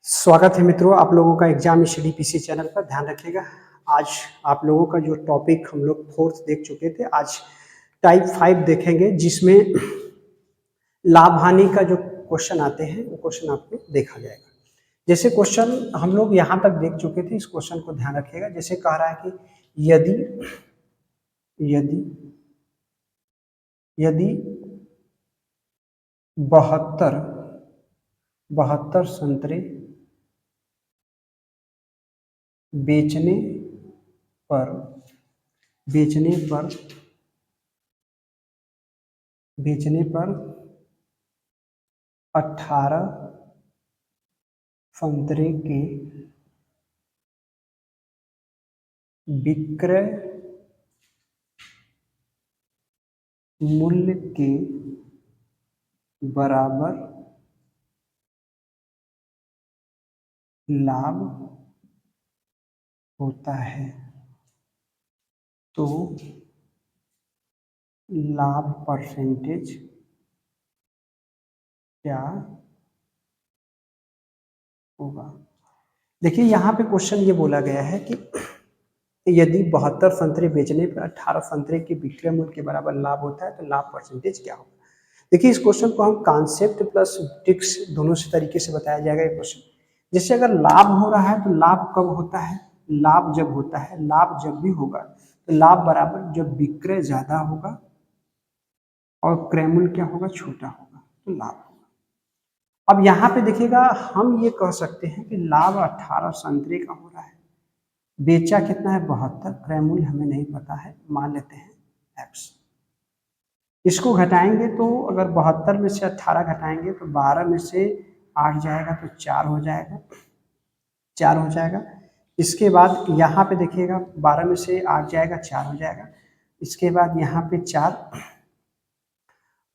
स्वागत है मित्रों, आप लोगों का एग्जाम स्टडी पीसी चैनल पर। ध्यान रखिएगा। आज आप लोगों का जो टॉपिक हम लोग फोर्थ देख चुके थे, आज टाइप 5 देखेंगे, जिसमें लाभ हानि का जो क्वेश्चन आते हैं वो क्वेश्चन आपको देखा जाएगा। जैसे क्वेश्चन हम लोग यहाँ तक देख चुके थे, इस क्वेश्चन को ध्यान रखिएगा। जैसे कह रहा है कि यदि यदि यदि 72 संतरे बेचने पर बेचने पर बेचने पर 18 संतरे के विक्रय मूल्य के बराबर लाभ होता है तो लाभ परसेंटेज क्या होगा। देखिए, यहाँ पे क्वेश्चन ये बोला गया है कि यदि 72 संतरे बेचने पर 18 संतरे के विक्रय मूल्य के बराबर लाभ होता है तो लाभ परसेंटेज क्या होगा। देखिए, इस क्वेश्चन को हम कॉन्सेप्ट प्लस ट्रिक्स दोनों से तरीके से बताया जाएगा। ये क्वेश्चन जैसे अगर लाभ हो रहा है तो लाभ कब होता है, लाभ जब होता है, लाभ जब भी होगा तो लाभ बराबर जब विक्रय ज्यादा होगा और क्रय मूल्य क्या होगा, छोटा होगा, तो लाभ होगा। अब यहाँ पे देखिएगा, हम ये कह सकते हैं कि लाभ 18 संतरे का हो रहा है, बेचा कितना है 72, क्रय मूल्य हमें नहीं पता है, मान लेते हैं x। इसको घटाएंगे तो अगर 72 में से 18 घटाएंगे तो 12 में से 8 जाएगा तो 4 हो जाएगा, 4 हो जाएगा। इसके बाद यहाँ पे देखिएगा 12 में से 8 जाएगा, 4 हो जाएगा। इसके बाद यहाँ पे 4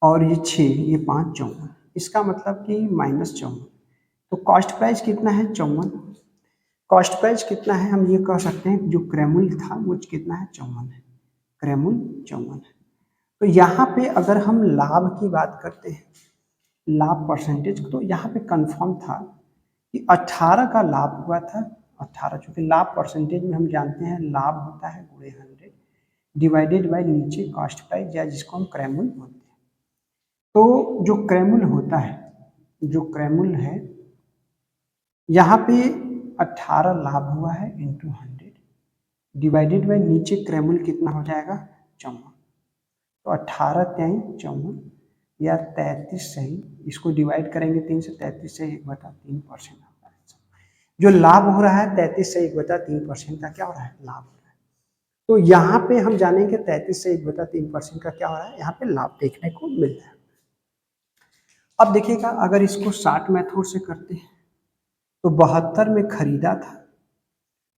और ये 6, ये 5, 54। इसका मतलब कि -54। तो कॉस्ट प्राइस कितना है, 54। कॉस्ट प्राइस कितना है, हम ये कह सकते हैं जो क्रय मूल्य था वो कितना है, 54 है। क्रय मूल्य 54 है। तो यहाँ पे अगर हम लाभ की बात करते हैं, लाभ परसेंटेज, तो यहाँ पे कंफर्म था कि 18 का लाभ हुआ था। 18 चूंकि लाभ परसेंटेज में हम जानते हैं लाभ होता है गुणे 100 डिवाइडेड बाय नीचे कॉस्ट प्राइस, या जिसको हम क्रय मूल्य बोलते हैं। तो जो क्रय मूल्य होता है, जो क्रय मूल्य है, यहाँ पे 18 लाभ हुआ है इंटू 100 डिवाइडेड बाय नीचे क्रय मूल्य कितना हो जाएगा, 54। तो 18 त्याई 54 या 33 सही, इसको डिवाइड करेंगे 3 से, 33 से 1/3%। जो लाभ हो रहा है 33 से 1/3% का क्या हो रहा है, लाभ हो रहा है। तो यहाँ पे हम जानेंगे 33 से 1/3% का क्या हो रहा है, यहाँ पे लाभ देखने को मिल रहा है। अब देखिएगा, अगर इसको शॉर्ट मेथड से करते हैं तो 72 में खरीदा था,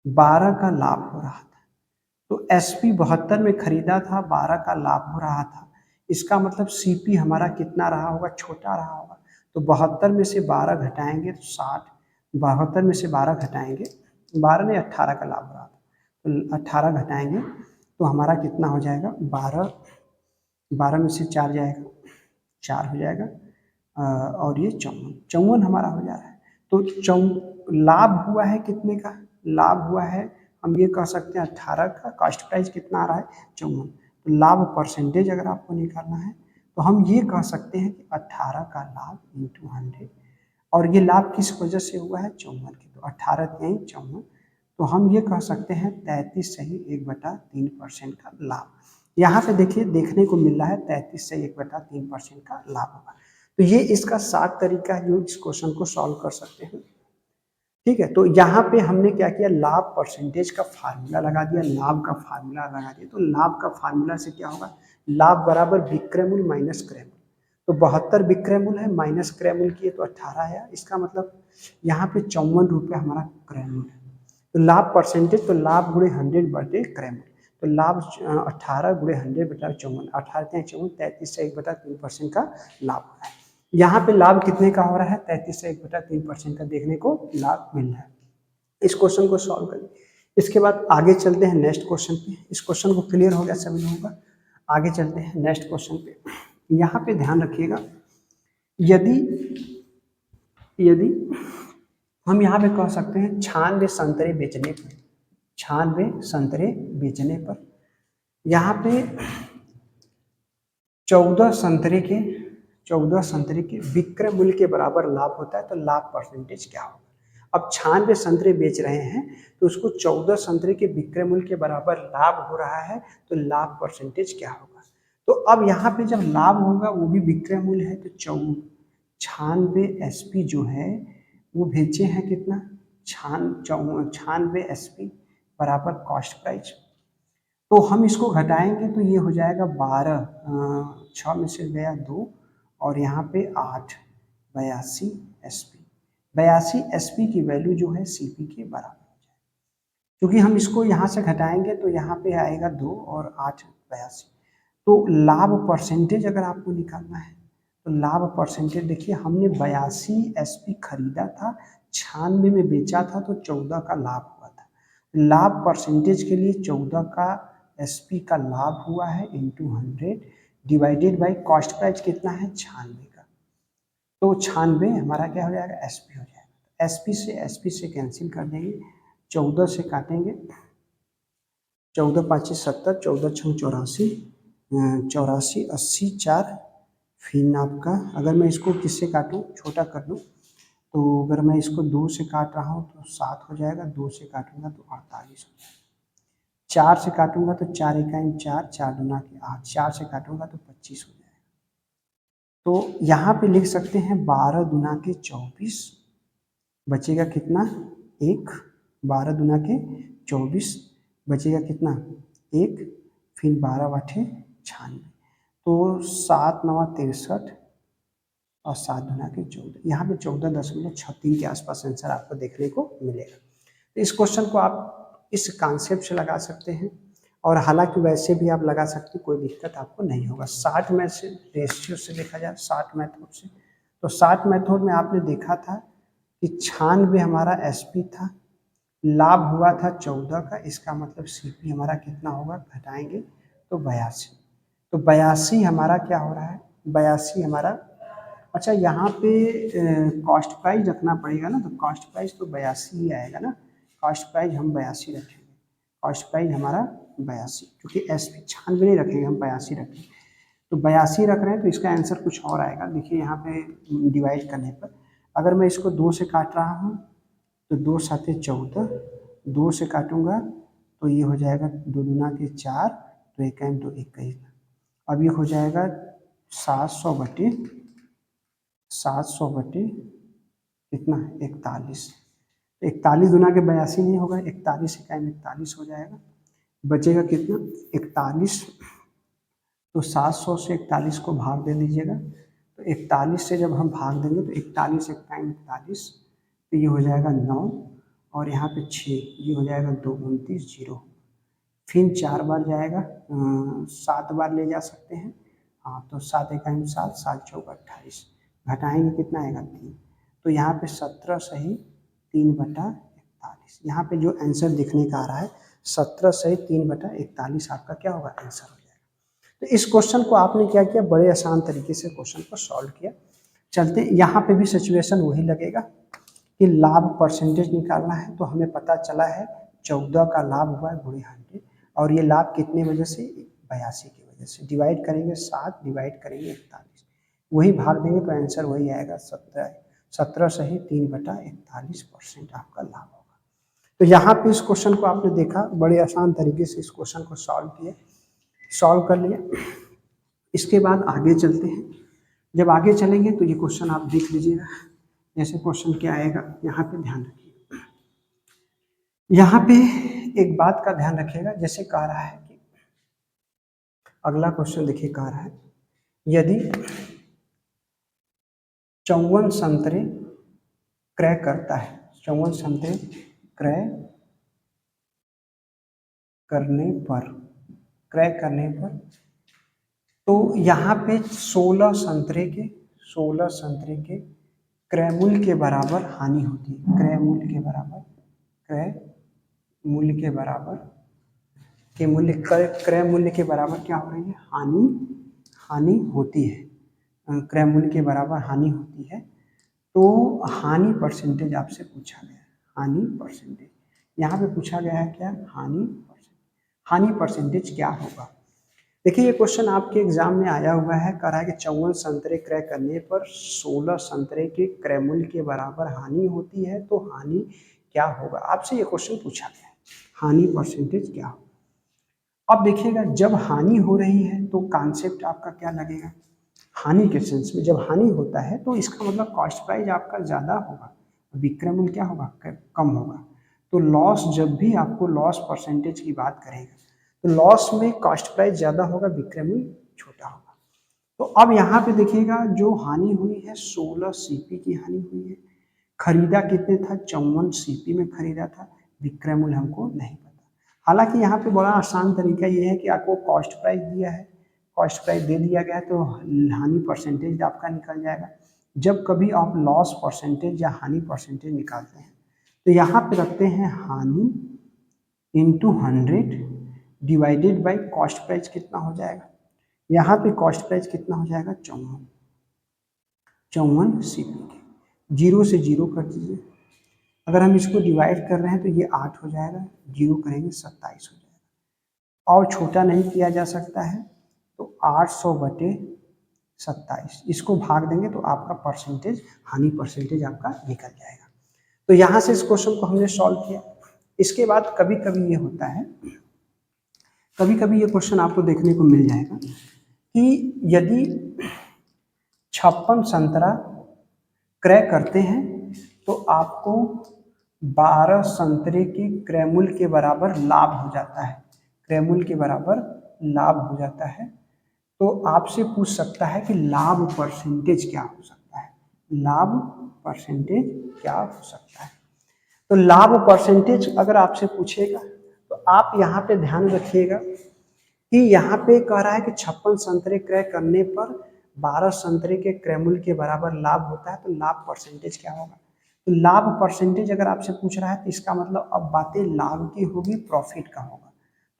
12 का लाभ हो रहा था। तो एसपी 72 में खरीदा था, 12 का लाभ हो रहा था। इसका मतलब सीपी हमारा कितना रहा होगा, छोटा रहा होगा। तो 72 में से 12 घटाएंगे तो 60, 72 में से 12 घटाएंगे, 12 ने 18 का लाभ हो रहा था, तो 18 घटाएंगे तो हमारा कितना हो जाएगा, 12 में से 4 जाएगा, 4 हो जाएगा, और ये 54 हमारा हो जा रहा है। तो लाभ हुआ है कितने का, लाभ हुआ है, हम ये कह सकते हैं 18 का। कॉस्ट प्राइस कितना आ रहा है, 54। तो लाभ परसेंटेज अगर आपको निकालना है तो हम ये कह सकते हैं कि 18 का लाभ इंटू 100, और ये लाभ किस वजह से हुआ है, 54 की। तो 18 त्याई 54, तो हम ये कह सकते हैं 33 सही 1/3% का लाभ। यहाँ पे देखिए, देखने को मिल रहा है 33 से 1/3% का लाभ होगा। तो ये इसका 7 तरीका है जो इस क्वेश्चन को सॉल्व कर सकते हैं। ठीक है, तो यहाँ पे हमने क्या किया, लाभ परसेंटेज का फार्मूला लगा दिया, लाभ का फार्मूला लगा दिया। तो लाभ का फार्मूला से क्या होगा, लाभ बराबर विक्रय मूल्य माइनस क्रय मूल्य। तो 72 विक्रय मूल्य है, माइनस क्रय मूल्य किए तो 18 है। इसका मतलब यहाँ पे 54 रुपये हमारा क्रय मूल्य है। तो लाभ परसेंटेज, तो लाभ गुणे 100 बटे क्रय मूल्य। तो लाभ 18 गुणे 100 बटा 54, 18 त्याई 54, 33 से 1/3% का लाभ हो रहा है। यहाँ पे लाभ कितने का हो रहा है, 33 से 1/3% का देखने को लाभ मिल रहा है। इस क्वेश्चन को सॉल्व करें। इसके बाद आगे चलते हैं नेक्स्ट क्वेश्चन पे। इस क्वेश्चन को क्लियर हो गया सभी लोगों का। आगे चलते हैं नेक्स्ट क्वेश्चन पे। यहाँ पे ध्यान रखिएगा, यदि हम यहाँ पे कह सकते हैं 96 संतरे बेचने पर, 96 संतरे बेचने पर यहाँ पे 14 संतरे के 14 संतरे के विक्रय मूल्य के बराबर लाभ होता है, तो लाभ परसेंटेज क्या होगा। अब 96 संतरे बेच रहे हैं तो उसको 14 संतरे के विक्रय मूल्य के बराबर लाभ हो रहा है, तो लाभ परसेंटेज क्या होगा। तो अब यहाँ पे जब लाभ होगा वो भी विक्रय मूल्य है, तो 96 एसपी जो है वो बेचे हैं कितना, 96 एसपी बराबर कॉस्ट प्राइस। तो हम इसको घटाएंगे तो ये हो जाएगा 12, 6 में से गया 2 और यहाँ पे 8, 82 एसपी। 82 एसपी की वैल्यू जो है सीपी के बराबर हो जाएगी, क्योंकि हम इसको यहाँ से घटाएंगे तो यहाँ पे आएगा 2 और 8 82। तो लाभ परसेंटेज अगर आपको निकालना है तो लाभ परसेंटेज देखिए, हमने 82 एसपी खरीदा था, 96 में बेचा था, तो 14 का लाभ हुआ था। लाभ परसेंटेज के लिए 14 का एसपी का लाभ हुआ है into 100 divided by cost price कितना है 96 का, तो 96 हमारा क्या हो जाएगा एसपी हो जाएगा। एसपी से कैंसिल कर देंगे, 14 से काटेंगे, 14 5 70, 14 6 84, 84 80 4, फिर आपका अगर मैं इसको किससे काटूँ छोटा कर दूँ तो अगर मैं इसको 2 से काट रहा हूँ तो 7 हो जाएगा, 2 से काटूंगा तो 48 हो जाएगा, 4 से काटूंगा तो 4 इकाई 4, 4 दूना के 8, 4 से काटूंगा तो 25 हो जाएगा। तो यहाँ पे लिख सकते हैं 12 दूना के 24, बचेगा कितना 1, 12 दूना के 24 बचेगा कितना 1, फिर 12 बटे 96, तो 7 9 63 और 7 दूना के 14, यहाँ पे 14.63 के आसपास आंसर आपको देखने को मिलेगा। तो इस क्वेश्चन को आप इस कॉन्सेप्ट से लगा सकते हैं, और हालांकि वैसे भी आप लगा सकते हैं, कोई दिक्कत आपको नहीं होगा। 60 में से रेशियो से देखा जाए 60 मेथड से, तो 60 मेथड में आपने देखा था कि 96 हमारा एसपी था, लाभ हुआ था 14 का, इसका मतलब सीपी हमारा कितना होगा, घटाएंगे तो 82, तो 82 हमारा क्या हो रहा है 82 हमारा, अच्छा यहाँ पे कॉस्ट प्राइस रखना पड़ेगा ना, तो कॉस्ट प्राइस तो 82 ही आएगा ना, कॉस्ट प्राइस हम 82 रखेंगे, कॉस्ट प्राइस हमारा 82, क्योंकि एसपी 96 नहीं रखेंगे हम 82 रखेंगे, तो 82 रख रहे हैं तो इसका आंसर कुछ और आएगा। देखिए यहाँ पे डिवाइड करने पर अगर मैं इसको 2 से काट रहा हूँ तो 2 साते 14, 2 से काटूंगा तो ये हो जाएगा 2 दूना के 4, तो 1 तो 21, अब ये हो जाएगा 700 बटे कितना 41, 41 दूना के 82 नहीं होगा, 41 इकाई 41 हो जाएगा, बचेगा कितना 41, तो 700 से 41 को भाग दे दीजिएगा, तो 41 से जब हम भाग देंगे तो 41 इकाई 41, तो ये हो जाएगा 9 और यहाँ पे 6, ये हो जाएगा 2 29 0, फिर 4 बार जाएगा, 7 बार ले जा सकते हैं, हाँ तो 7 इकाई 7, 7 चौक 28, घटाएंगे कितना आएगा 3, तो यहाँ पे 17 सही 3/41, यहाँ पे जो आंसर दिखने का आ रहा है 17 सही 3/41 आपका क्या होगा आंसर हो जाएगा। तो इस क्वेश्चन को आपने क्या किया, बड़े आसान तरीके से क्वेश्चन को सॉल्व किया। चलते यहाँ पे भी सिचुएशन वही लगेगा कि लाभ परसेंटेज निकालना है, तो हमें पता चला है 14 का लाभ हुआ है × 100, और ये लाभ कितने वजह से 82 की वजह से, डिवाइड करेंगे 7 डिवाइड करेंगे 41, वही भाग देंगे तो आंसर वही आएगा 17 सही 3/41% आपका लाभ होगा। तो यहाँ पे इस क्वेश्चन को आपने देखा, बड़े आसान तरीके से इस क्वेश्चन को सॉल्व कर लिया। इसके बाद आगे चलते हैं, जब आगे चलेंगे तो ये क्वेश्चन आप देख लीजिएगा, जैसे क्वेश्चन क्या आएगा यहाँ पे ध्यान रखिए, यहाँ पे एक बात का ध्यान रखिएगा, जैसे कह रहा है कि अगला क्वेश्चन देखिए कह रहा है यदि 54 संतरे क्रय करता है, 54 संतरे क्रय करने पर तो यहाँ पे 16 संतरे के क्रय मूल्य के बराबर हानि होती है, क्रय मूल्य के बराबर क्रय मूल्य के बराबर क्या हो रही है, हानि होती है, क्रय मूल्य के बराबर हानि होती है। तो हानि परसेंटेज आपसे पूछा गया है, हानि परसेंटेज यहाँ पे पूछा गया है क्या, हानि परसेंटेज क्या होगा। देखिए ये क्वेश्चन आपके एग्जाम में आया हुआ है, कह रहा है कि 54 संतरे क्रय करने पर 16 संतरे के क्रय मूल्य के बराबर हानि होती है, तो हानि क्या होगा, आपसे ये क्वेश्चन पूछा गया है, हानि परसेंटेज क्या होगा। अब देखिएगा जब हानि हो रही है तो कॉन्सेप्ट आपका क्या लगेगा, हानि के सेंस में जब हानि होता है तो इसका मतलब कॉस्ट प्राइस आपका ज़्यादा होगा, विक्रय मूल्य क्या होगा, कम होगा। तो लॉस, जब भी आपको लॉस परसेंटेज की बात करेगा तो लॉस में कॉस्ट प्राइस ज़्यादा होगा, विक्रय मूल्य छोटा होगा। तो अब यहाँ पे देखिएगा जो हानि हुई है 16 सीपी की हानि हुई है, खरीदा कितने था, 54 सीपी में खरीदा था, विक्रय मूल्य हमको नहीं पता। हालांकि यहाँ पे बड़ा आसान तरीका ये है कि आपको कॉस्ट प्राइस दिया है, कॉस्ट प्राइस दे दिया गया है तो हानि परसेंटेज आपका निकल जाएगा। जब कभी आप लॉस परसेंटेज या हानि परसेंटेज निकालते हैं तो यहाँ पे रखते हैं हानि into 100 divided by cost price कितना हो जाएगा, यहाँ पे कॉस्ट प्राइस कितना हो जाएगा, 54 सीपी, जीरो से जीरो कर दीजिए। अगर हम इसको डिवाइड कर रहे हैं तो ये 8 हो जाएगा, जीरो करेंगे 27 हो जाएगा, और छोटा नहीं किया जा सकता है तो 800/27, इसको भाग देंगे तो आपका परसेंटेज, हानि परसेंटेज आपका निकल जाएगा। तो यहाँ से इस क्वेश्चन को हमने सॉल्व किया। इसके बाद कभी कभी ये होता है, कभी कभी ये क्वेश्चन आपको देखने को मिल जाएगा कि यदि 56 संतरा क्रय करते हैं तो आपको 12 संतरे के क्रय मूल्य के बराबर लाभ हो जाता है, क्रय मूल्य के बराबर लाभ हो जाता है। तो आपसे पूछ सकता है कि लाभ परसेंटेज क्या हो सकता है, लाभ परसेंटेज क्या हो सकता है। तो लाभ परसेंटेज अगर आपसे पूछेगा तो आप यहाँ पे ध्यान रखिएगा कि यहाँ पे कह रहा है कि 56 संतरे क्रय करने पर 12 संतरे के क्रय मूल्य के बराबर लाभ होता है, तो लाभ परसेंटेज क्या होगा। तो लाभ परसेंटेज अगर आपसे पूछ रहा है तो इसका मतलब अब बातें लाभ की होगी, प्रॉफिट का होगा।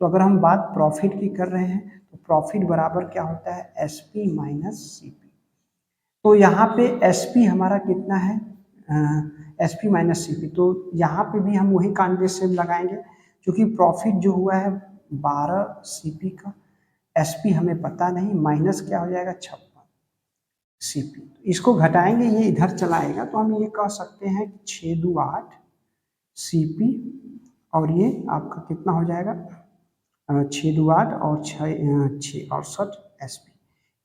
तो अगर हम बात प्रॉफिट की कर रहे हैं तो प्रॉफिट बराबर क्या होता है, एसपी माइनस सीपी। तो यहाँ पे एसपी हमारा कितना है, एसपी माइनस सीपी, तो यहाँ पे भी हम वही कॉन्सेप्ट लगाएंगे, क्योंकि प्रॉफिट जो हुआ है 12 सीपी का, एसपी हमें पता नहीं, माइनस क्या हो जाएगा 56 सीपी, इसको घटाएंगे ये इधर चलाएगा तो हम ये कह सकते हैं 6 2 8 सीपी, और ये आपका कितना हो जाएगा 6 2 8 और 6 68 एसपी।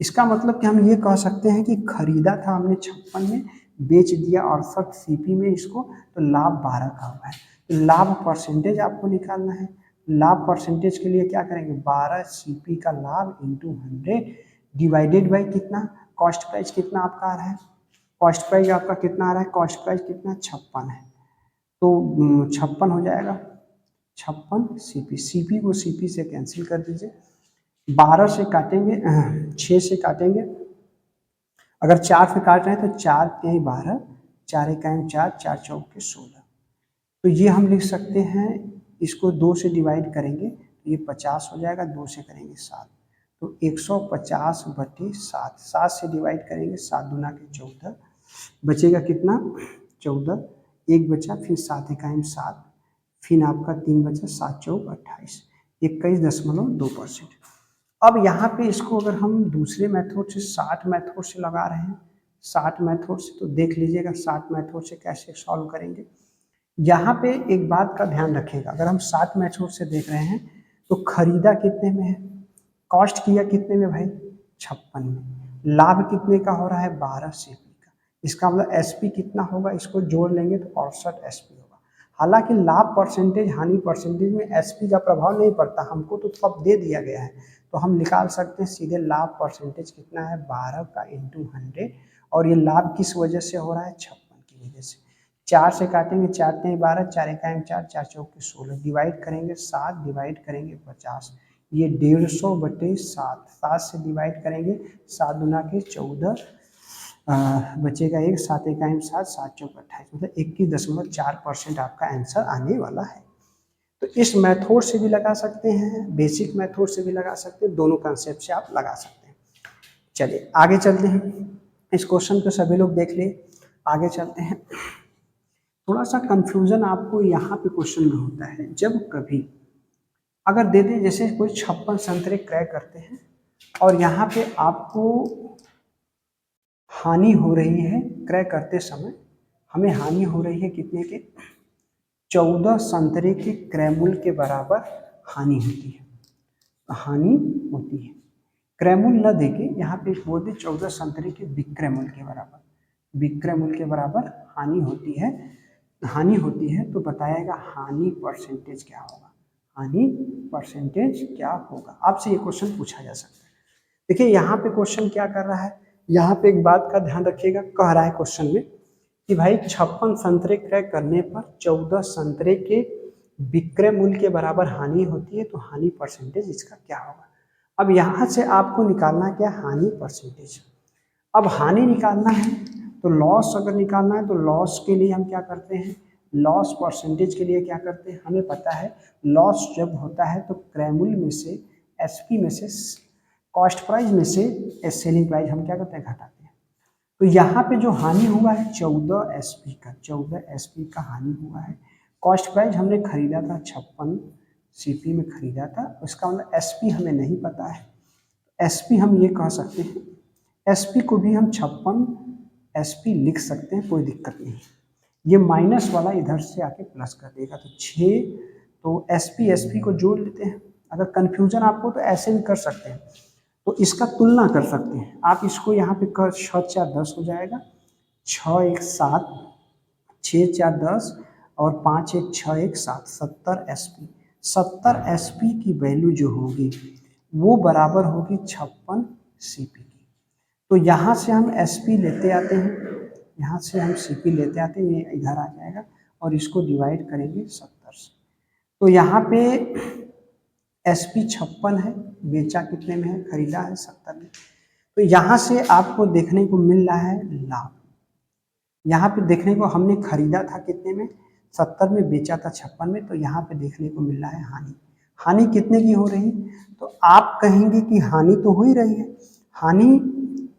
इसका मतलब कि हम ये कह सकते हैं कि खरीदा था हमने 56 में, बेच दिया 68 सीपी में इसको, तो लाभ 12 का हुआ है। तो लाभ परसेंटेज आपको निकालना है, लाभ परसेंटेज के लिए क्या करेंगे, 12 सीपी का लाभ इंटू 100 डिवाइडेड बाई कितना, कॉस्ट प्राइस कितना आपका आ रहा है, कॉस्ट प्राइस आपका कितना आ रहा है, कॉस्ट प्राइस कितना 56 है, तो 56 हो जाएगा, 56 सीपी, सीपी को सीपी से कैंसिल कर दीजिए, 12 से काटेंगे 6 से काटेंगे, अगर 4 से काट रहे हैं तो 4 के 12, 4 इकाई 4, 4 चौके 16, तो ये हम लिख सकते हैं, इसको 2 से डिवाइड करेंगे तो ये 50 हो जाएगा, 2 से करेंगे 7, तो 150/7, 7 से डिवाइड करेंगे, 7 दूना के 14, बचेगा कितना 14, एक बचा, फिर 7 इकाई 7, फिर आपका 3 बचा, 7 चौक 28, 21.2%। अब यहाँ पे इसको अगर हम दूसरे मेथड से 60 मेथड से लगा रहे हैं, 60 मेथड से, तो देख लीजिएगा 60 मेथड से कैसे सॉल्व करेंगे। यहाँ पे एक बात का ध्यान रखिएगा, अगर हम 60 मेथड से देख रहे हैं तो खरीदा कितने में है, कॉस्ट किया कितने में भाई 56 में, लाभ कितने का हो रहा है 12 सीपी का, इसका मतलब एसपी कितना होगा, इसको जोड़ लेंगे तो 68 एसपी होगा। हालांकि लाभ परसेंटेज हानि परसेंटेज में एसपी का प्रभाव नहीं पड़ता, हमको तो तब दे दिया गया है, तो हम निकाल सकते हैं सीधे लाभ परसेंटेज कितना है 12 का इंटू 100, और ये लाभ किस वजह से हो रहा है 56 की वजह से। 4 से काटेंगे, 4 के 12, 4 इकाई 4, 4 चौके 16, डिवाइड करेंगे 7, डिवाइड करेंगे 50, ये 150/7, 7 से डिवाइड करेंगे, 7 दूना के 14, बचेगा 1, 7 इकाई 7, 7 चौक 28, मतलब 21.4% आपका आंसर आने वाला है। तो इस मेथड से भी लगा सकते हैं, बेसिक मेथड से भी लगा सकते हैं, दोनों कंसेप्ट से आप लगा सकते हैं। चलिए आगे चलते हैं, इस क्वेश्चन को सभी लोग देख लिए। आगे चलते हैं। थोड़ा सा कंफ्यूजन आपको यहाँ पे क्वेश्चन में होता है, जब कभी अगर दे दे जैसे कोई 56 संतरे क्रय करते हैं और यहाँ पे आपको हानि हो रही है क्रय करते समय, हमें हानि हो रही है कितने के, 14 संतरे के क्रय मूल्य के बराबर हानि होती है, हानि होती है। क्रय मूल्य न देके यहाँ पे बोल दे 14 संतरे के विक्रय मूल्य के बराबर, विक्रय मूल्य के बराबर हानि होती है, हानि होती है, तो बताएगा हानि परसेंटेज क्या होगा, हानि परसेंटेज क्या होगा। आपसे ये क्वेश्चन पूछा जा सकता है। देखिए यहाँ पे क्वेश्चन क्या कर रहा है, यहाँ पे एक बात का ध्यान रखिएगा, कह रहा है क्वेश्चन में कि भाई 56 संतरे क्रय करने पर 14 संतरे के विक्रय मूल्य के बराबर हानि होती है, तो हानि परसेंटेज इसका क्या होगा। अब यहाँ से आपको निकालना क्या, हानि परसेंटेज। अब हानि निकालना है तो लॉस अगर निकालना है तो लॉस के लिए हम क्या करते हैं, लॉस परसेंटेज के लिए क्या करते हैं, हमें पता है लॉस जब होता है तो क्रय मूल्य में से, एसपी में से, कॉस्ट प्राइस में से सेलिंग प्राइस हम क्या करते हैं, घटाते हैं। तो यहाँ पे जो हानि हुआ है 14 एसपी का, 14 एसपी का हानि हुआ है। कॉस्ट प्राइस हमने खरीदा था 56 सीपी में खरीदा था, उसका मतलब एसपी हमें नहीं पता है। एसपी हम ये कह सकते हैं, एसपी को भी हम 56 एसपी लिख सकते हैं, कोई दिक्कत नहीं। ये माइनस वाला इधर से आके प्लस कर देगा, तो 6, तो एसपी एसपी को जोड़ लेते हैं। अगर कन्फ्यूजन आपको तो ऐसे भी कर सकते हैं, तो इसका तुलना कर सकते हैं आप, इसको यहाँ पे कर 6 4 10 हो जाएगा, 6 1 7, 6 4 10 और 5 1 6 1 7, 70 एसपी। 70 एसपी की वैल्यू जो होगी वो बराबर होगी 56 सीपी की। तो यहाँ से हम एसपी लेते आते हैं, यहाँ से हम सीपी लेते आते हैं, ये इधर आ जाएगा और इसको डिवाइड करेंगे 70 से। तो यहाँ पे एसपी 56 है, बेचा कितने में है, खरीदा है 70 में। तो यहाँ से आपको देखने को मिल रहा है लाभ, यहाँ पे देखने को हमने खरीदा था कितने में, 70 में, बेचा था 56 में, तो यहाँ पे देखने को मिल रहा है हानि। हानि कितने की हो रही, तो आप कहेंगे कि हानि तो हो ही रही है, हानि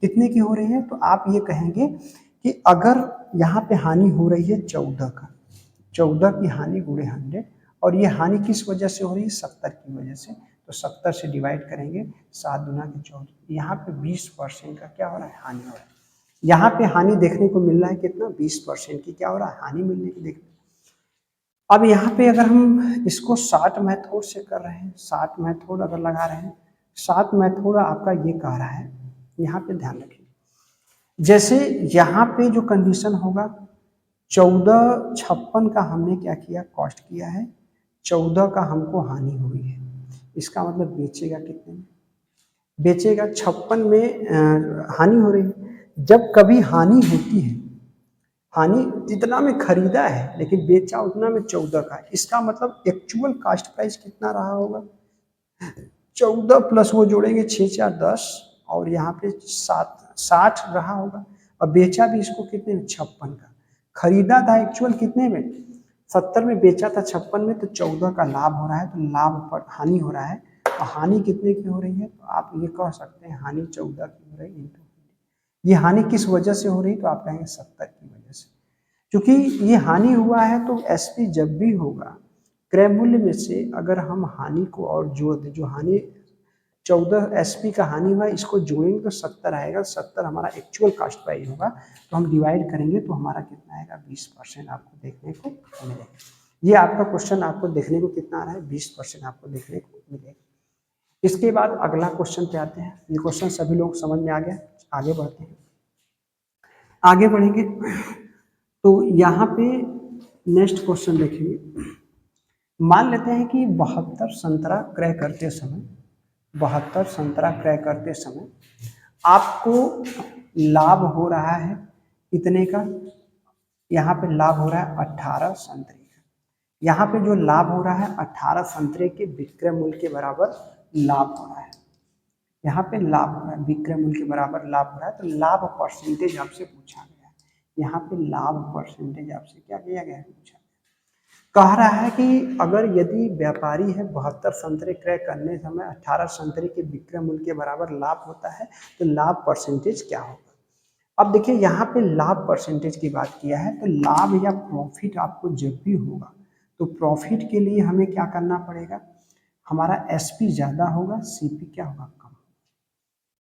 कितने की हो रही है, तो आप ये कहेंगे कि अगर यहाँ पे हानि हो रही है 14 का, 14 की हानि गुणे 100, और ये हानि किस वजह से हो रही है, 70 की वजह से, तो 70 से डिवाइड करेंगे, 7 दूना के 14, यहाँ पे 20% का क्या हो रहा है, हानि हो रहा है। यहाँ पे हानि देखने को मिल रहा है कितना, 20% की क्या हो रहा है, हानि मिलने की देखने। अब यहाँ पे अगर हम इसको 60 मेथड से कर रहे हैं, 60 मेथड अगर लगा रहे हैं, 60 मेथड आपका ये कह रहा है, यहाँ पे ध्यान रखिए, जैसे यहाँ पे जो कंडीशन होगा 14 56 का हमने क्या किया, कॉस्ट किया है, 14 का हमको हानि हुई है, इसका मतलब बेचेगा कितने में, बेचेगा 56 में हानि हो रही है। जब कभी हानि होती है, हानि जितना में खरीदा है लेकिन बेचा उतना में 14 का है, इसका मतलब एक्चुअल कास्ट प्राइस कितना रहा होगा, 14 प्लस वो जोड़ेंगे 6 4 10 और यहाँ पे 60 रहा होगा, और बेचा भी इसको कितने में, 56 का। खरीदा था एक्चुअल कितने में, 70 में, बेचा था 56 में, तो 14 का लाभ हो रहा है, तो लाभ पर हानि हो रहा है, और हानि कितने की हो रही है, तो आप ये कह सकते हैं हानि 14 की हो रही है। ये हानि किस वजह से हो रही है, तो आप कहेंगे 70 की वजह से। क्योंकि ये हानि हुआ है तो एसपी जब भी होगा क्रय मूल्य में से अगर हम हानि को और जोड़ दें, जो हानि 14 एसपी का हानि हुआ इसको जोड़ेंगे तो 70 आएगा, 70 हमारा एक्चुअल कास्ट प्राइस होगा, तो हम डिवाइड करेंगे तो हमारा कितना आएगा, 20% आपको देखने को मिलेगा। ये आपका क्वेश्चन आपको देखने को कितना आ रहा है, 20% आपको देखने को मिलेगा। इसके बाद अगला क्वेश्चन पे आते हैं, ये क्वेश्चन सभी लोग समझ में आ गया, आगे बढ़ते हैं। आगे बढ़ेंगे तो यहाँ पे नेक्स्ट क्वेश्चन देखेंगे, मान लेते हैं कि 72 संतरा क्रय करते समय, 72 संतरा क्रय करते समय आपको लाभ हो रहा है इतने का, यहाँ पे लाभ हो रहा है 18 संतरे का, यहाँ पे जो लाभ हो रहा है 18 संतरे के विक्रय मूल्य के बराबर लाभ हो रहा है, यहाँ पे लाभ हो रहा है, विक्रय मूल्य के बराबर लाभ हो रहा है, तो लाभ परसेंटेज आपसे पूछा गया है, यहाँ पे लाभ परसेंटेज आपसे क्या किया गया है, पूछा कह रहा है कि अगर यदि व्यापारी है 72 संतरे क्रय करने समय 18 संतरे के विक्रय मूल्य के बराबर लाभ होता है तो लाभ परसेंटेज क्या होगा। अब देखिए यहाँ पे लाभ परसेंटेज की बात किया है, तो लाभ या प्रॉफिट आपको जब भी होगा तो प्रॉफिट के लिए हमें क्या करना पड़ेगा, हमारा एसपी ज़्यादा होगा, सीपी क्या होगा, कम।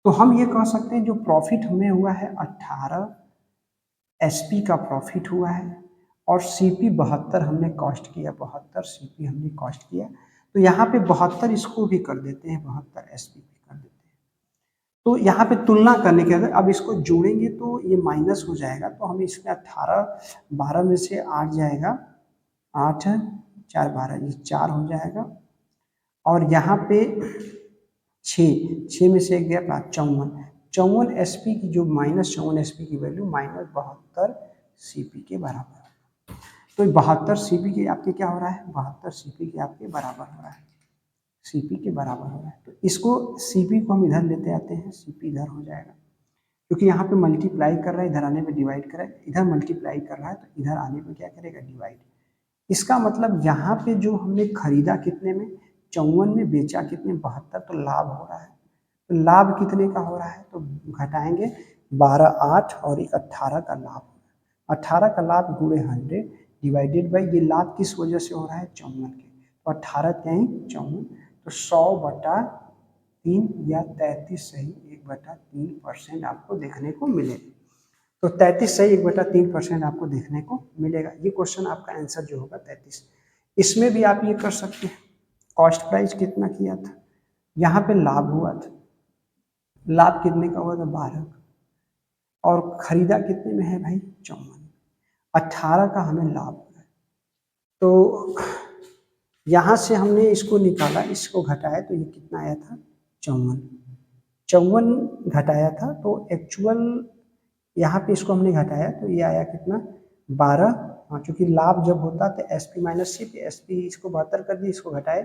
तो हम ये कह सकते हैं जो प्रॉफिट हमें हुआ है 18 एसपी का प्रॉफिट हुआ है, और सीपी 72 हमने कॉस्ट किया, 72 सीपी हमने कॉस्ट किया। तो यहाँ पे 72 इसको भी कर देते हैं, 72 एसपी भी कर देते हैं। तो यहाँ पे तुलना करने के बाद अब इसको जोड़ेंगे तो ये माइनस हो जाएगा, तो हमें इसमें 18 12 में से 8 जाएगा, 8 4 12, ये 4 हो जाएगा। और यहाँ पे 6 में से एक गया 54, 54 एसपी की जो -54 एसपी की वैल्यू -72 सीपी के बराबर है। तो 72 सीपी के आपके क्या हो रहा है, 72 सीपी के आपके बराबर हो रहा है, सीपी के बराबर हो रहा है। तो इसको सीपी को हम इधर लेते आते हैं, सीपी इधर हो जाएगा, क्योंकि यहाँ पे मल्टीप्लाई कर रहा है, इधर आने पे डिवाइड कर रहा है, इधर मल्टीप्लाई कर रहा है तो इधर आने पे क्या करेगा, डिवाइड। इसका मतलब यहाँ पे जो हमने खरीदा कितने में, 54 में, बेचा कितने, 72, तो लाभ हो रहा है। तो लाभ कितने का हो रहा है, तो घटाएंगे 12 8 और एक 18 का लाभ, 18 का लाभ गुणे 100 डिवाइडेड बाई, ये लाभ किस वजह से हो रहा है, 54 के, तो 18 क्या ही 54, तो 100/3 या 33 सही 1/3% आपको देखने को मिलेगा। तो 33 सही 1/3% आपको देखने को मिलेगा। ये क्वेश्चन आपका आंसर जो होगा 33। इसमें भी आप ये कर सकते हैं, कॉस्ट प्राइस कितना किया था, यहाँ पे लाभ हुआ था, लाभ कितने का हुआ था, 12, और खरीदा कितने में है भाई, 54, 18 का हमें लाभ हुआ है। तो यहाँ से हमने इसको निकाला, इसको घटाया, तो ये कितना आया था, 54, 54 घटाया था, तो एक्चुअल यहाँ पे इसको हमने घटाया तो ये आया कितना, 12। हाँ, चूंकि लाभ जब होता है तो एसपी माइनस सीपी, एसपी इसको 72 कर दिए, इसको घटाए,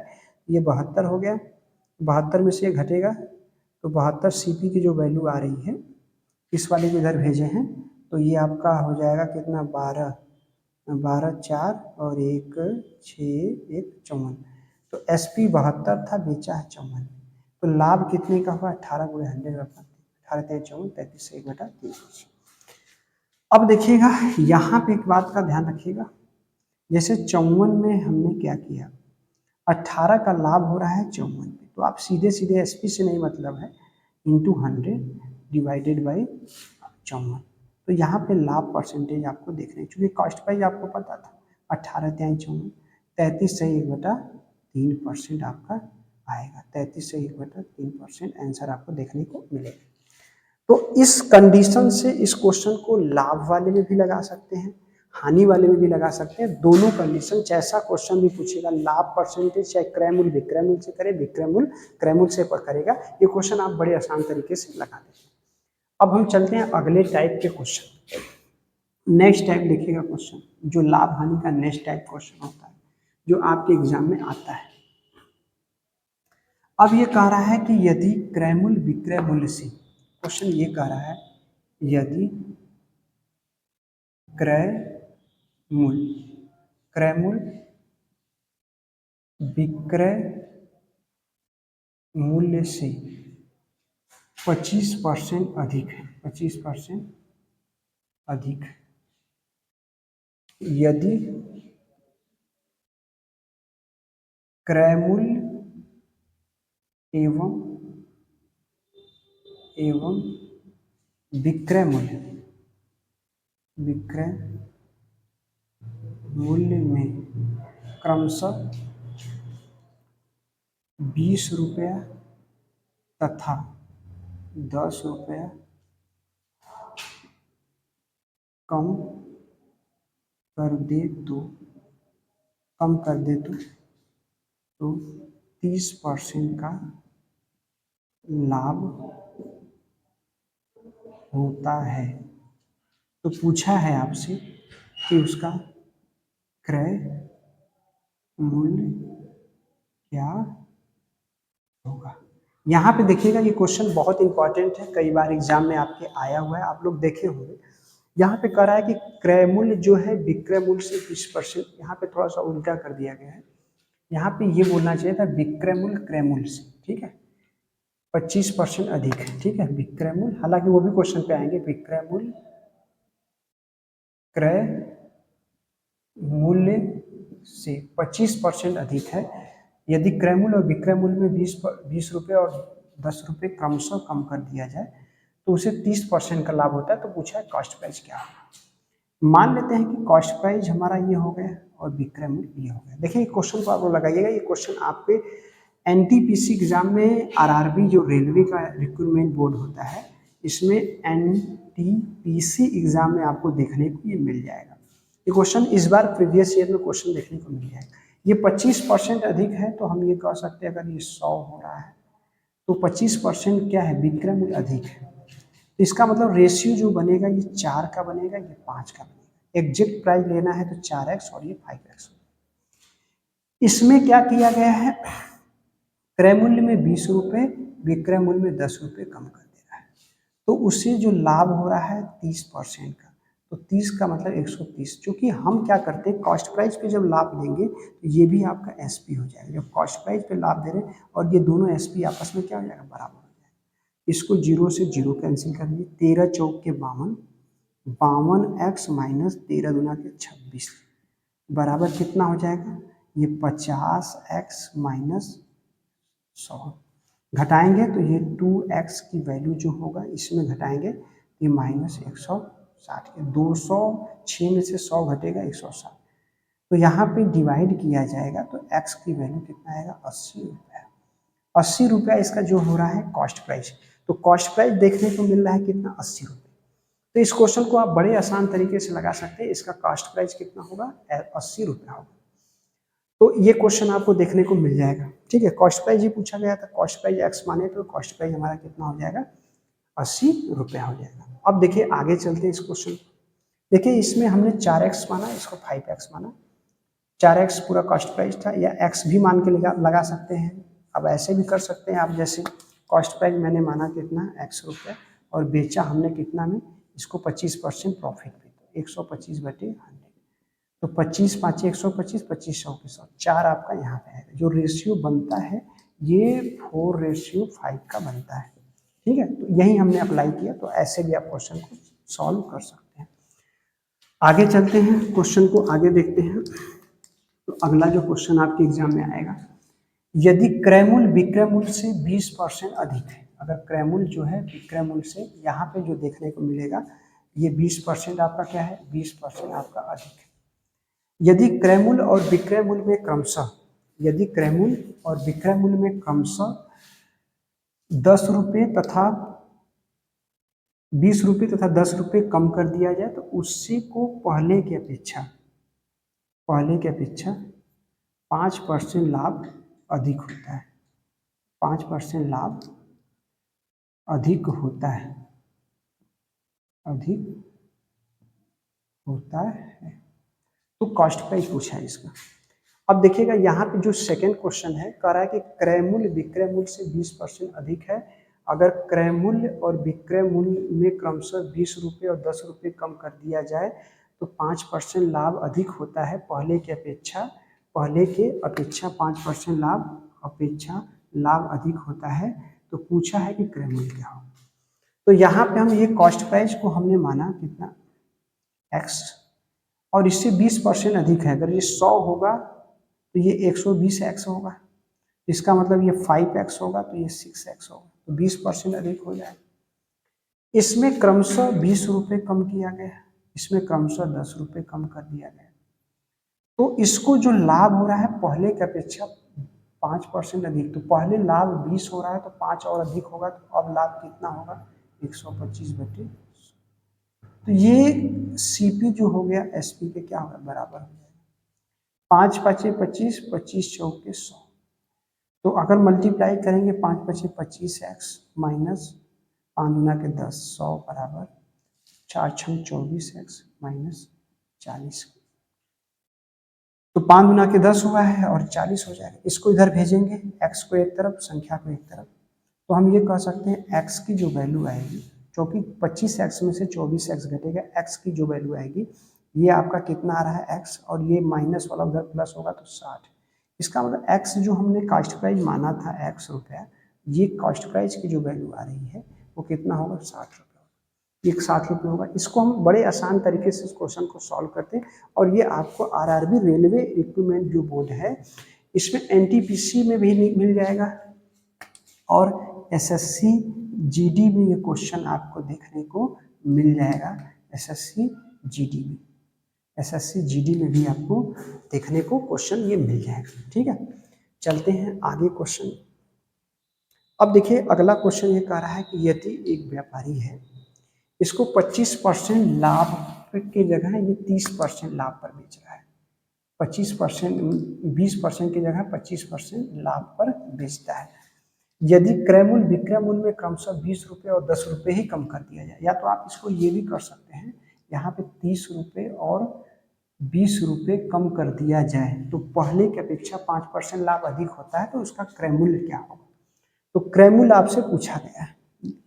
ये 72 हो गया, 72 में से ये घटेगा, तो 72 सीपी की जो वैल्यू आ रही है, इस वाले को इधर भेजे हैं, तो ये आपका हो जाएगा कितना, 12, 12 4 और 1 6 1 54, तो एसपी 72 था, बेचा है 54, तो लाभ कितने का हुआ, 18 गुणे 100 का, 18 3 54, 33 से 1/3%। अब देखिएगा यहाँ पे एक बात का ध्यान रखिएगा, जैसे 54 में हमने क्या किया, 18 का लाभ हो रहा है 54 पे, तो आप सीधे सीधे एसपी से नहीं मतलब है, इंटू 100 डिवाइडेड बाई 54, तो यहाँ पे लाभ परसेंटेज आपको देखने, चूँकि कॉस्ट प्राइस आपको पता था 18 3 54, 33 से 1/3% आपका आएगा, 33 से 1/3% आंसर आपको देखने को मिलेगा। तो इस कंडीशन से इस क्वेश्चन को लाभ वाले में भी लगा सकते हैं, हानि वाले में भी लगा सकते हैं, दोनों कंडीशन, जैसा क्वेश्चन भी पूछेगा, लाभ परसेंटेज चाहे क्रय मूल्य विक्रय मूल्य से करे, विक्रय मूल्य क्रय मूल्य से करेगा, ये क्वेश्चन आप बड़े आसान तरीके से लगा देंगे। अब हम चलते हैं अगले टाइप के क्वेश्चन, नेक्स्ट टाइप देखिएगा क्वेश्चन, जो लाभ हानि का नेक्स्ट टाइप क्वेश्चन होता है, जो आपके एग्जाम में आता है। अब ये कह रहा है कि यदि क्रय मूल्य विक्रय मूल्य से, क्वेश्चन ये कह रहा है यदि क्रय मूल्य विक्रय मूल्य से 25% अधिक है, 25% अधिक है, यदि क्रय मूल्य एवं विक्रय मूल्य में क्रमशः 20 रुपया तथा 10 रुपया कम कर दे तो 30% का लाभ होता है। तो पूछा है आपसे कि उसका क्रय मूल्य क्या होगा। यहाँ पे देखिएगा, ये क्वेश्चन बहुत इंपॉर्टेंट है, कई बार एग्जाम में आपके आया हुआ है, आप लोग देखे होंगे। यहाँ पे कह रहा है कि क्रय मूल्य जो है विक्रय मूल्य से 20%, यहाँ पे थोड़ा सा उल्टा कर दिया गया है, यहाँ पे ये बोलना चाहिए था विक्रय मूल्य क्रय मूल्य से, ठीक है। 25% अधिक है, ठीक है। विक्रय मूल्य, हालांकि वो भी क्वेश्चन पे आएंगे, विक्रय मूल्य क्रय मूल्य से 25% अधिक है यदि क्रय मूल्य और विक्रय मूल्य में 20 रुपये और 10 रुपये क्रमशः कम कर दिया जाए तो उसे 30% का लाभ होता है। तो पूछा है कॉस्ट प्राइस क्या होगा। मान लेते हैं कि कॉस्ट प्राइस हमारा ये हो गया और विक्रय मूल्य ये हो गया। देखिए क्वेश्चन को आप लोग लगाइएगा, ये क्वेश्चन आपके एनटीपीसी एग्जाम में, आरआरबी जो रेलवे का रिक्रूटमेंट बोर्ड होता है, इसमें एनटीपीसी एग्जाम में आपको देखने को ये मिल जाएगा। ये क्वेश्चन इस बार प्रीवियस ईयर में क्वेश्चन देखने को मिल जाएगा। ये 25% अधिक है तो हम ये कह सकते हैं अगर ये 100 हो रहा है तो 25% क्या है, विक्रय मूल्य अधिक है। तो इसका मतलब रेशियो जो बनेगा ये 4 का बनेगा, ये 5 का बनेगा। एग्जैक्ट प्राइस लेना है तो 4x और ये 5x। इसमें क्या किया गया है, क्रय मूल्य में 20 रुपये, विक्रय मूल्य में 10 रुपये कम कर दे रहा है। तो उससे जो लाभ हो रहा है 30% का, तो 30 का मतलब 130। क्योंकि हम क्या करते हैं, कॉस्ट प्राइस पे जब लाभ लेंगे तो ये भी आपका एसपी हो जाएगा। जब कॉस्ट प्राइस पे लाभ दे रहे हैं और ये दोनों एसपी आपस में क्या हो जाएगा, बराबर हो जाएगा। इसको 0 से 0 कैंसिल कर दिए, 13 चौक के 52, 52x माइनस 13 दूना के 26 बराबर कितना हो जाएगा, ये 50x माइनस 100। घटाएंगे तो ये 2x की वैल्यू जो होगा इसमें घटाएंगे ये माइनस 160 के 206 में से 100 घटेगा 160। तो यहाँ पे डिवाइड किया जाएगा तो x की वैल्यू कितना आएगा, 80 रुपया। 80 रुपया इसका जो हो रहा है कॉस्ट प्राइस। तो कॉस्ट प्राइस देखने को मिल रहा है कितना, 80 रुपये। तो इस क्वेश्चन को आप बड़े आसान तरीके से लगा सकते हैं। इसका कॉस्ट प्राइस कितना होगा, 80 रुपया होगा। तो ये क्वेश्चन आपको देखने को मिल जाएगा, ठीक है। कॉस्ट प्राइस ही पूछा गया था, कॉस्ट प्राइस एक्स माने तो कॉस्ट प्राइस हमारा कितना हो जाएगा, 80 रुपया हो जाएगा। अब देखिए आगे चलते हैं इस क्वेश्चन। देखिए इसमें हमने 4x माना, इसको 5x माना। 4x पूरा कॉस्ट प्राइस था, या x भी मान के लगा सकते हैं। अब ऐसे भी कर सकते हैं आप, जैसे कॉस्ट प्राइस मैंने माना कितना, x रुपया, और बेचा हमने कितना में, इसको 25% प्रॉफिट पे, तो 125/100। तो 25 5 125, 25 100 के 100, 4 आपका यहाँ पे आएगा। जो रेशियो बनता है ये 4:5 का बनता है, ठीक है। तो यही हमने अप्लाई किया। तो ऐसे भी आप क्वेश्चन को सॉल्व कर सकते हैं। आगे चलते हैं, क्वेश्चन को आगे देखते हैं। तो अगला जो क्वेश्चन आपके एग्जाम में आएगा, यदि क्रय मूल्य विक्रय मूल्य से 20% अधिक है। अगर क्रय मूल्य जो है विक्रय मूल्य से, यहाँ पे जो देखने को मिलेगा ये 20% आपका क्या है, 20% आपका अधिक है। यदि क्रय मूल्य और विक्रय मूल्य में क्रमशः, यदि क्रय मूल्य और विक्रय मूल्य में क्रमशः 10 रुपये तथा 20 रुपये तथा 10 रुपये कम कर दिया जाए तो उससे को पहले की अपेक्षा 5% लाभ अधिक होता है। 5% लाभ अधिक होता है, तो कॉस्ट प्राइस पूछा है इसका। अब देखिएगा यहाँ पे जो सेकंड क्वेश्चन है, कह रहा है कि क्रय मूल्य विक्रय मूल्य से 20% अधिक है। अगर क्रय मूल्य और विक्रय मूल्य में क्रमशः 20 रुपये और 10 रुपये कम कर दिया जाए तो 5% लाभ अधिक होता है पहले के अपेक्षा 5% लाभ अधिक होता है। तो पूछा है कि क्रय मूल्य क्या हो। तो यहाँ पे हम ये कॉस्ट प्राइस को हमने माना कितना, x, और इससे 20% अधिक है। अगर ये 100 होगा तो ये 120x होगा, इसका मतलब ये 5x होगा, तो ये 6x होगा। तो 20% अधिक हो जाएगा। इसमें क्रमशः 20 रुपये कम किया गया, इसमें क्रमशः 10 रुपये कम कर दिया गया। तो इसको जो लाभ हो रहा है पहले की अपेक्षा 5% अधिक, तो पहले लाभ 20 हो रहा है तो 5 और अधिक होगा, तो अब लाभ कितना होगा, 125/100। तो ये सीपी जो हो गया एसपी के क्या होगा, बराबर हो जाएगा। 5 5 25, 25 चौके 100। तो अगर मल्टीप्लाई करेंगे 5 5 25x माइनस 5 दूना के 10, 100 बराबर 4 6 24x माइनस 40। तो 5 दूना के 10 हुआ है और 40 हो जाएगा। इसको इधर भेजेंगे, x को एक तरफ, संख्या को एक तरफ। तो हम ये कह सकते हैं x की जो वैल्यू आएगी, क्योंकि 25x में से 24x घटेगा, x की जो वैल्यू आएगी ये आपका कितना आ रहा है x, और ये माइनस वाला उधर प्लस होगा तो 60। इसका मतलब x जो हमने कॉस्ट प्राइस माना था x रुपया, ये कॉस्ट प्राइस की जो वैल्यू आ रही है वो कितना होगा, 60 रुपये होगा। ये 60 रुपये होगा। इसको हम बड़े आसान तरीके से इस क्वेश्चन को सॉल्व करते हैं और ये आपको आरआरबी रेलवे रिक्रूटमेंट जो बोर्ड है इसमें एनटीपीसी में भी मिल जाएगा और एसएससी जीडी में ये क्वेश्चन आपको देखने को मिल जाएगा। एसएससी जीडी में भी आपको देखने को क्वेश्चन ये मिल जाएगा। ठीक है, चलते हैं आगे क्वेश्चन। अब देखिए अगला क्वेश्चन ये कह रहा है कि यदि एक व्यापारी है, इसको 25% लाभ के जगह ये 30% लाभ पर बेच रहा है। 25% 20% की जगह 25% लाभ पर बेचता है। यदि क्रय मूल्य विक्रय मूल्य में क्रमशः 20 रुपये और 10 रुपये ही कम कर दिया जाए, या तो आप इसको ये भी कर सकते हैं, यहाँ पे 30 रुपये और 20 रुपये कम कर दिया जाए तो पहले की अपेक्षा 5% लाभ अधिक होता है, तो उसका क्रय मूल्य क्या होगा। तो क्रय मूल्य आपसे पूछा गया है,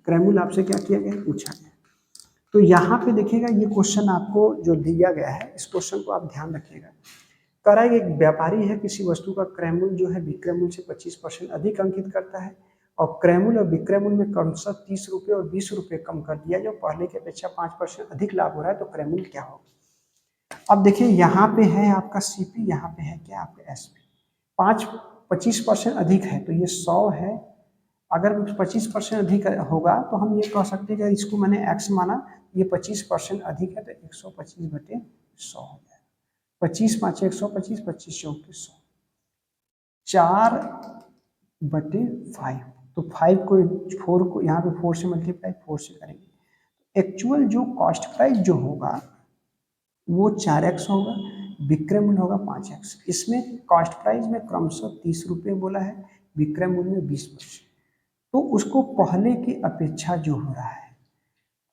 क्रय मूल्य आपसे क्या किया गया है, पूछा गया। तो यहाँ पे देखिएगा ये क्वेश्चन आपको जो दिया गया है, इस क्वेश्चन को आप ध्यान रखिएगा। कह रहा है एक व्यापारी है, किसी वस्तु का क्रय मूल्य जो है विक्रय मूल्य से 25% अधिक अंकित करता है और क्रय मूल्य और विक्रय मूल्य में क्रमशः 30 रुपये और 20 रुपये कम कर दिया, जो पहले की अपेक्षा 5% अधिक लाभ हो रहा है, तो क्रय मूल्य क्या होगा। अब देखिए यहाँ पे है आपका सीपी, यहाँ पे है क्या आपका एसपी। 25% अधिक है तो ये 100 है। अगर 25% अधिक होगा तो हम ये कह सकते हैं कि इसको मैंने x माना, ये 25% अधिक है तो 125/100 हो जाएगा। 25 5 125, 25 चौक 100, 4/5। तो 5 को 4 को यहाँ पे 4 से मल्टीप्लाई 4 से करेंगे। एक्चुअल जो कॉस्ट प्राइस जो होगा वो 4x होगा, विक्रय मूल्य होगा 5x। इसमें कॉस्ट प्राइस में क्रमशः 30 रुपये बोला है, विक्रय मूल्य में 20%। तो उसको पहले की अपेक्षा जो हो रहा है,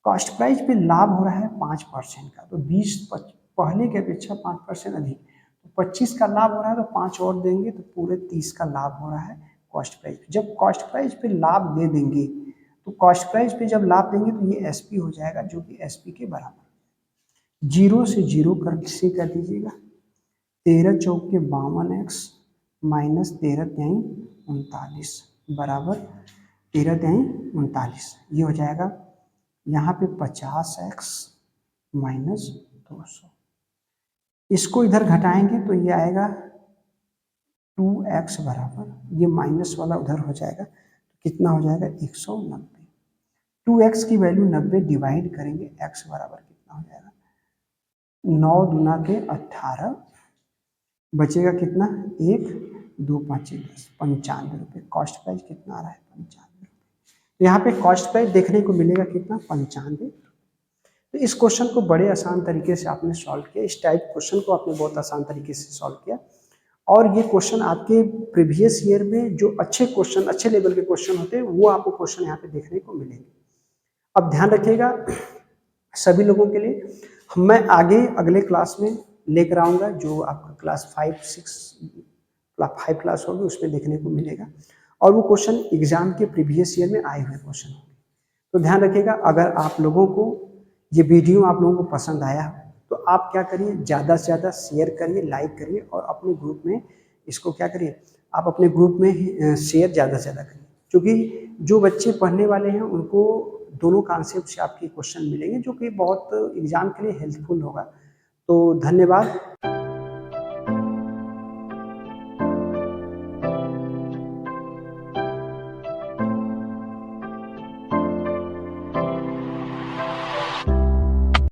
कॉस्ट प्राइस पे लाभ हो रहा है 5% का, तो 20 पहले की अपेक्षा 5% अधिक, तो 25 का लाभ हो रहा है तो 5 और देंगे तो पूरे 30 का लाभ हो रहा है कॉस्ट प्राइस पे। जब कॉस्ट प्राइस पे लाभ दे देंगे तो कॉस्ट प्राइस पे जब लाभ देंगे तो ये एसपी हो जाएगा, जो कि एसपी के बराबर। 0 से 0 कर दीजिएगा। 13 चौक के 52x माइनस 13 तिहाई 39 बराबर 13 तिहाई 39। ये हो जाएगा यहाँ पे 50x माइनस 200। इसको इधर घटाएंगे तो ये आएगा 2x बराबर, ये माइनस वाला उधर हो जाएगा तो कितना हो जाएगा 190। 2x की वैल्यू 90 डिवाइड करेंगे, x बराबर कितना हो जाएगा 9 दूना के 18, बचेगा कितना 1 2 5 10, 95 रुपये। कॉस्ट प्राइस कितना आ रहा है 95 रुपये। तो यहाँ पे कॉस्ट प्राइस देखने को मिलेगा कितना 95। तो इस क्वेश्चन को बड़े आसान तरीके से आपने सॉल्व किया। इस टाइप क्वेश्चन को आपने बहुत आसान तरीके से सॉल्व किया और ये क्वेश्चन आपके प्रीवियस ईयर में जो अच्छे क्वेश्चन, अच्छे लेवल के क्वेश्चन होते हैं, वो आपको क्वेश्चन यहाँ पे देखने को मिलेंगे। अब ध्यान रखिएगा सभी लोगों के लिए, मैं आगे अगले क्लास में लेकर आऊँगा, जो आपका क्लास 5 क्लास होगी उसमें देखने को मिलेगा और वो क्वेश्चन एग्जाम के प्रीवियस ईयर में आए हुए क्वेश्चन होंगे। तो ध्यान रखिएगा, अगर आप लोगों को ये वीडियो आप लोगों को पसंद आया तो आप क्या करिए, ज़्यादा से ज़्यादा शेयर करिए, लाइक करिए और अपने ग्रुप में इसको क्या करिए, आप अपने ग्रुप में शेयर ज़्यादा से ज़्यादा करिए, क्योंकि जो बच्चे पढ़ने वाले हैं उनको दोनों कॉन्सेप्ट से आपके क्वेश्चन मिलेंगे, जो कि बहुत एग्जाम के लिए हेल्पफुल होगा। तो धन्यवाद।